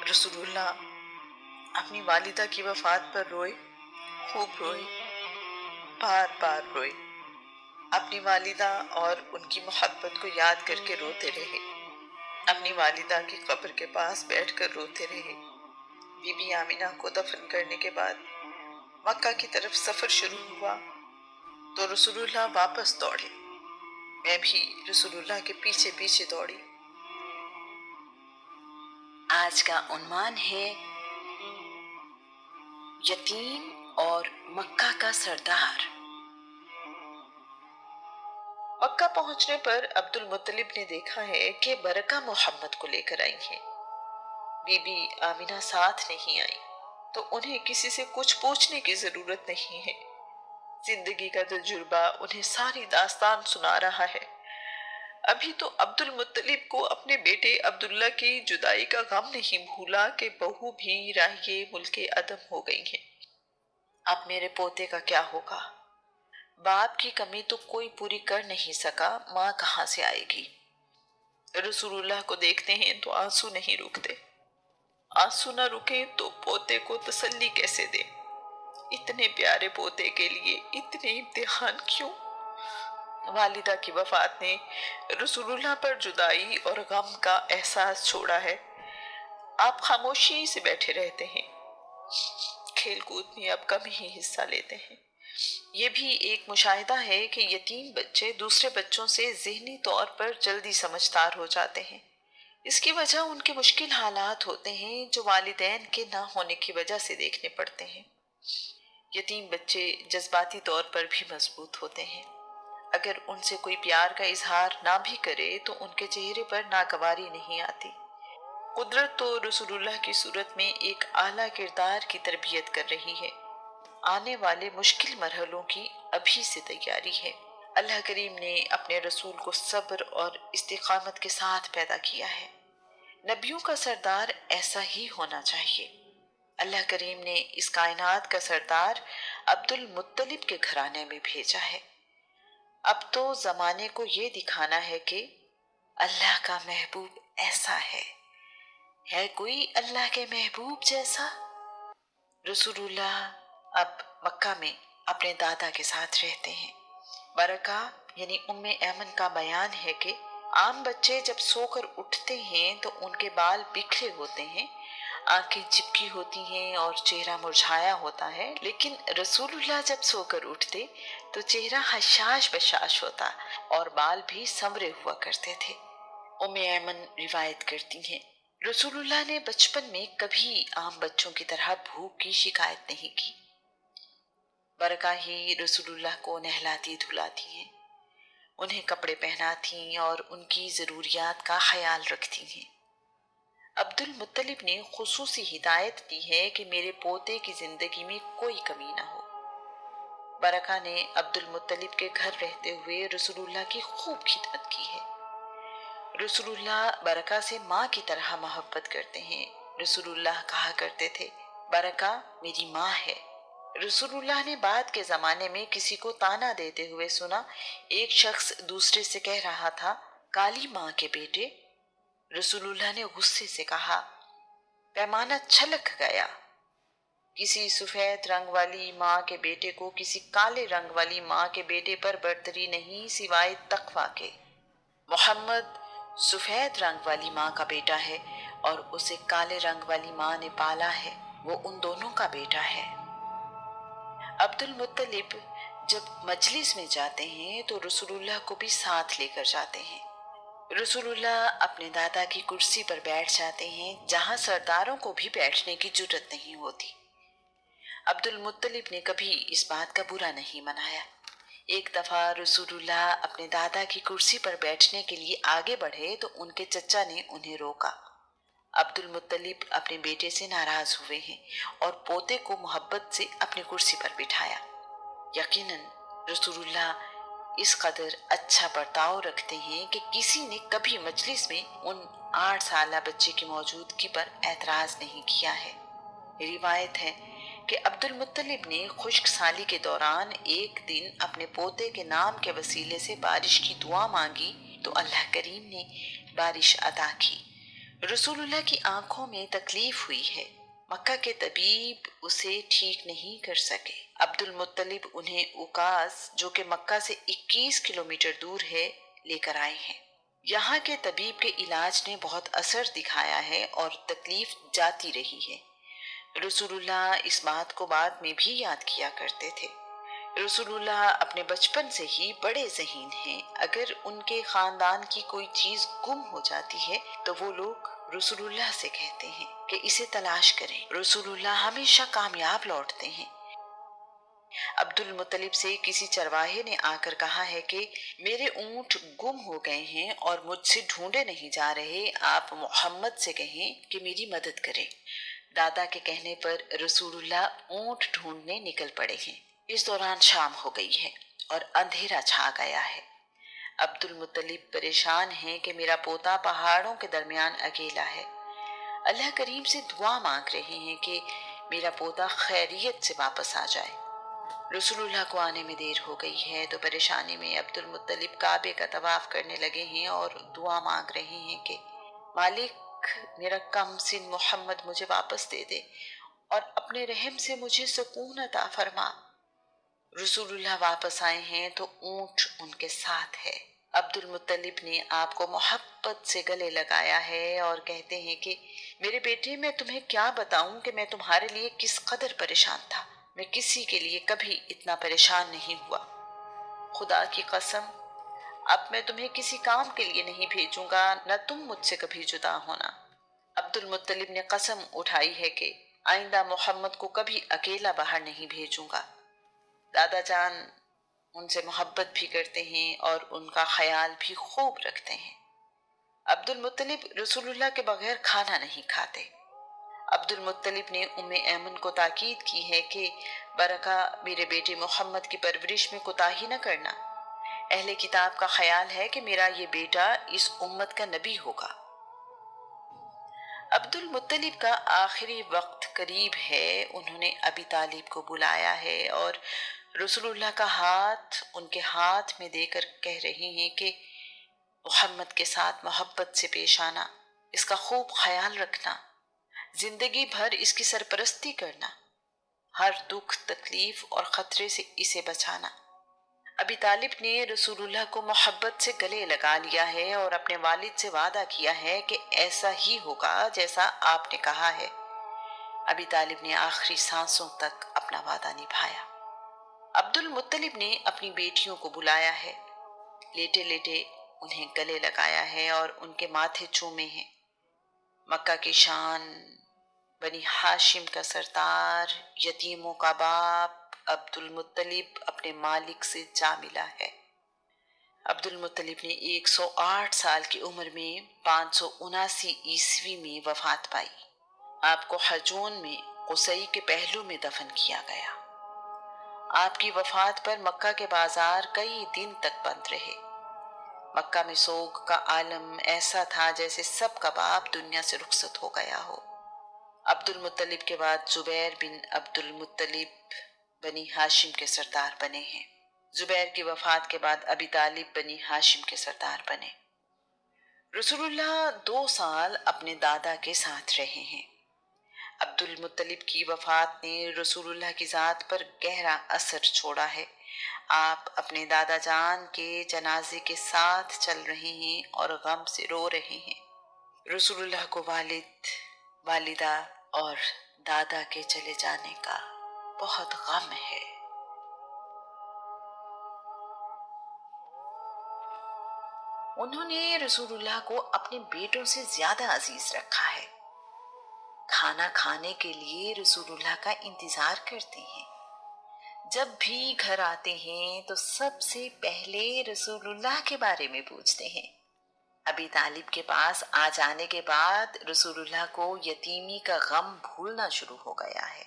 रसूल अपनी वालिदा की वफात पर रोए, खूब रोए, बार बार रोए। अपनी वालिदा और उनकी मोहब्बत को याद करके रोते रहे। अपनी वालिदा की कब्र के पास बैठकर रोते रहे। बीबी आमिना को दफन करने के बाद मक्का की तरफ सफर शुरू हुआ तो रसूलुल्लाह वापस दौड़े। मैं भी रसूलुल्लाह के पीछे पीछे दौड़ी। आज का उन्वान है यतीम और मक्का का सरदार। मक्का पहुंचने पर अब्दुल मुत्तलिब ने देखा है कि बरका मोहम्मद को लेकर आई है। बीबी आमिना साथ नहीं आई तो उन्हें किसी से कुछ पूछने की जरूरत नहीं है। जिंदगी का तजुर्बा उन्हें सारी दास्तान सुना रहा है। अभी तो अब्दुल मुत्तलिब को अपने बेटे अब्दुल्ला की जुदाई का गम नहीं भूला कि बहू भी राहिए मुल्के अदम हो गई है। अब मेरे पोते का क्या होगा? बाप की कमी तो कोई पूरी कर नहीं सका, माँ कहाँ से आएगी? रसूलुल्लाह को देखते हैं तो आंसू नहीं रुकते। आंसू न रुके तो पोते को तसल्ली कैसे दे? इतने प्यारे पोते के लिए इतने इम्तिहान क्यों? वालिदा की वफात ने रसूलुल्लाह पर जुदाई और गम का एहसास छोड़ा है। आप खामोशी से बैठे रहते हैं, खेल कूद में अब कम ही हिस्सा लेते हैं। ये भी एक मुशाहिदा है कि यतीम बच्चे दूसरे बच्चों से ज़हनी तौर पर जल्दी समझदार हो जाते हैं। इसकी वजह उनके मुश्किल हालात होते हैं जो वालिदैन के ना होने की वजह से देखने पड़ते हैं। यतीम बच्चे जज्बाती तौर पर भी मजबूत होते हैं। अगर उनसे कोई प्यार का इजहार ना भी करे तो उनके चेहरे पर नागवारी नहीं आती। कुदरत तो रसूलुल्लाह की सूरत में एक आला किरदार की तरबियत कर रही है। आने वाले मुश्किल मरहलों की अभी से तैयारी है। अल्लाह करीम ने अपने रसूल को सब्र और इस्तिकामत के साथ पैदा किया है। नबियों का सरदार ऐसा ही होना चाहिए। अल्लाह करीम ने इस कायनात का सरदार अब्दुल मुत्तलिब के घराने में भेजा है। अब तो जमाने को ये दिखाना है कि अल्लाह का महबूब ऐसा है कोई अल्लाह के महबूब जैसा? रसूलुल्लाह अब मक्का में अपने दादा के साथ रहते हैं। बरका यानी उम्मे ऐमन का बयान है कि आम बच्चे जब सोकर उठते हैं तो उनके बाल बिखरे होते हैं, आंखें चिपकी होती हैं और चेहरा मुरझाया होता है, लेकिन रसूलुल्लाह जब सोकर उठते तो चेहरा हशाश बशाश होता और बाल भी संवरे हुआ करते थे। उम्मे ऐमन रिवायत करती हैं, रसूलुल्लाह ने बचपन में कभी आम बच्चों की तरह भूख की शिकायत नहीं की। बरका ही रसूलुल्लाह को नहलाती धुलाती हैं, उन्हें कपड़े पहनाती और उनकी ज़रूरियात का ख्याल रखती हैं। अब्दुल मुत्तलिब ने खुसूसी हिदायत दी है कि मेरे पोते की जिंदगी में कोई कमी ना हो। बरका ने अब्दुल मुत्तलिब के घर रहते हुए रसूलुल्लाह की खूब खिदमत की है। रसूलुल्लाह बरका से माँ की तरह मोहब्बत करते हैं। रसूलुल्लाह कहा करते थे, बरका मेरी माँ है। रसूलुल्लाह ने बाद के ज़माने में किसी को ताना देते हुए सुना, एक शख्स दूसरे से कह रहा था, काली माँ के बेटे। रसूलुल्लाह ने गुस्से से कहा, पैमाना छलक गया। किसी सफ़ेद रंग वाली माँ के बेटे को किसी काले रंग वाली माँ के बेटे पर बर्तरी नहीं सिवाय तकवा के। मोहम्मद सफ़ेद रंग वाली माँ का बेटा है और उसे काले रंग वाली माँ ने पाला है, वो उन दोनों का बेटा है। अब्दुल मुत्तलिब जब मजलिस में जाते हैं तो रसूलुल्लाह को भी साथ लेकर जाते हैं। रसूलुल्लाह अपने दादा की कुर्सी पर बैठ जाते हैं जहां सरदारों को भी बैठने की जुर्रत नहीं होती। अब्दुल मुत्तलिब ने कभी इस बात का बुरा नहीं मनाया। एक दफा रसूलुल्लाह अपने दादा की कुर्सी पर बैठने के लिए आगे बढ़े तो उनके चचा ने उन्हें रोका। अब्दुल मुत्तलिब अपने बेटे से नाराज हुए हैं और पोते को मोहब्बत से अपनी कुर्सी पर बिठाया। यकीनन रसूलुल्लाह इस कदर अच्छा बर्ताव रखते हैं कि किसी ने कभी मजलिस में उन 8 साला बच्चे की मौजूदगी पर एतराज नहीं किया है। रिवायत है कि अब्दुल मुत्तलिब ने खुश्क साली के दौरान एक दिन अपने पोते के नाम के वसीले से बारिश की दुआ मांगी तो अल्लाह करीम ने बारिश अता की। रसूलुल्लाह की आंखों में तकलीफ हुई है। मक्का के तबीब उसे ठीक नहीं कर सके। अब्दुल मुत्तलिब उन्हें उकास, जो कि मक्का से 21 किलोमीटर दूर है, लेकर आए हैं। यहाँ के तबीब के इलाज ने बहुत असर दिखाया है और तकलीफ जाती रही है। रसूलुल्लाह इस बात को बाद में भी याद किया करते थे। रसूलुल्लाह अपने बचपन से ही बड़े ज़हीन हैं। अगर उनके खानदान की कोई चीज गुम हो जाती है तो वो लोग रसूलुल्लाह से कहते हैं कि इसे तलाश करें। रसूलुल्लाह हमेशा कामयाब लौटते हैं। अब्दुल मुत्तलिब से किसी चरवाहे ने आकर कहा है कि मेरे ऊंट गुम हो गए हैं और मुझसे ढूंढे नहीं जा रहे, आप मोहम्मद से कहें कि मेरी मदद करें। दादा के कहने पर रसूलुल्लाह ऊंट ढूंढने निकल पड़े हैं। इस दौरान शाम हो गई है और अंधेरा छा गया है। अब्दुल मुत्तलिब परेशान है कि मेरा पोता पहाड़ों के दरमियान अकेला है। अल्लाह करीम से दुआ मांग रहे हैं कि मेरा पोता खैरियत से वापस आ जाए। रसूलुल्लाह को आने में देर हो गई है तो परेशानी में अब्दुल मुत्तलिब काबे का तवाफ करने लगे हैं और दुआ मांग रहे हैं कि मालिक, मेरा कम सिन मोहम्मद मुझे वापस दे दे और अपने रहम से मुझे सुकून अता फरमा। रसूलुल्लाह वापस आए हैं तो ऊंट उनके साथ है। अब्दुल मुत्तलिब ने आपको मोहब्बत से गले लगाया है और कहते हैं कि मेरे बेटे, मैं तुम्हें क्या बताऊं कि मैं तुम्हारे लिए किस कदर परेशान था। मैं किसी के लिए कभी इतना परेशान नहीं हुआ। खुदा की कसम, अब मैं तुम्हें किसी काम के लिए नहीं भेजूंगा, न तुम मुझसे कभी जुदा होना। अब्दुल मुत्तलिब ने कसम उठाई है कि आइंदा मोहम्मद को कभी अकेला बाहर नहीं भेजूंगा। दादा जान उनसे मोहब्बत भी करते हैं और उनका ख्याल भी खूब रखते हैं। अब्दुल मुत्तलिब रसूलुल्लाह के बगैर खाना नहीं खाते। अब्दुल मुत्तलिब ने उम्मे ऐमन को ताकीद की है कि बरका, मेरे बेटे मोहम्मद की परवरिश में कोताही न करना। अहले किताब का ख्याल है कि मेरा ये बेटा इस उम्मत का नबी होगा। अब्दुल मुत्तलिब का आखिरी वक्त करीब है। उन्होंने अबी तालिब को बुलाया है और रसूलुल्लाह का हाथ उनके हाथ में देकर कह रहे हैं कि मोहम्मद के साथ मोहब्बत से पेश आना, इसका खूब ख्याल रखना, जिंदगी भर इसकी सरपरस्ती करना, हर दुख तकलीफ और खतरे से इसे बचाना। अबी तालिब ने रसूलुल्लाह को मोहब्बत से गले लगा लिया है और अपने वालिद से वादा किया है कि ऐसा ही होगा जैसा आपने कहा है। अबी तालिब ने आखिरी सांसों तक अपना वादा निभाया। अब्दुल मुत्तलिब ने अपनी बेटियों को बुलाया है, लेटे लेटे उन्हें गले लगाया है और उनके माथे चूमे हैं। मक्का की शान, बनी हाशिम का सरदार, यतीमों का बाप अब्दुल मुत्तलिब अपने मालिक से जा मिला है। अब्दुल मुत्तलिब ने 108 साल की उम्र में 579 ईस्वी में वफात पाई। आपको हजून में कुसई के पहलू में दफन किया गया। आपकी वफात पर मक्का के बाजार कई दिन तक बंद रहे। मक्का में सोग का आलम ऐसा था जैसे सबका बाप दुनिया से रुखसत हो गया हो। अब्दुल मुत्तलिब के बाद जुबैर बिन अब्दुल मुत्तलिब बनी हाशिम के सरदार बने हैं। जुबैर की वफात के बाद अबी तालिब बनी हाशिम के सरदार बने। रसूलुल्लाह 2 साल अपने दादा के साथ रहे हैं। अब्दुल मुत्तलिब की वफात ने रसूलुल्लाह की ज़ात पर गहरा असर छोड़ा है। आप अपने दादा जान के जनाजे के साथ चल रहे हैं और गम से रो रहे हैं। रसूलुल्लाह को वालिद, वालिदा और दादा के चले जाने का बहुत गम है। उन्होंने रसूलुल्लाह को अपने बेटों से ज्यादा अजीज रखा है। खाना खाने के लिए रसूलुल्लाह का इंतजार करते हैं। जब भी घर आते हैं तो सबसे पहले रसूलुल्लाह के बारे में पूछते हैं। अबी तालिब के पास आ जाने के बाद रसूलुल्लाह को यतीमी का गम भूलना शुरू हो गया है।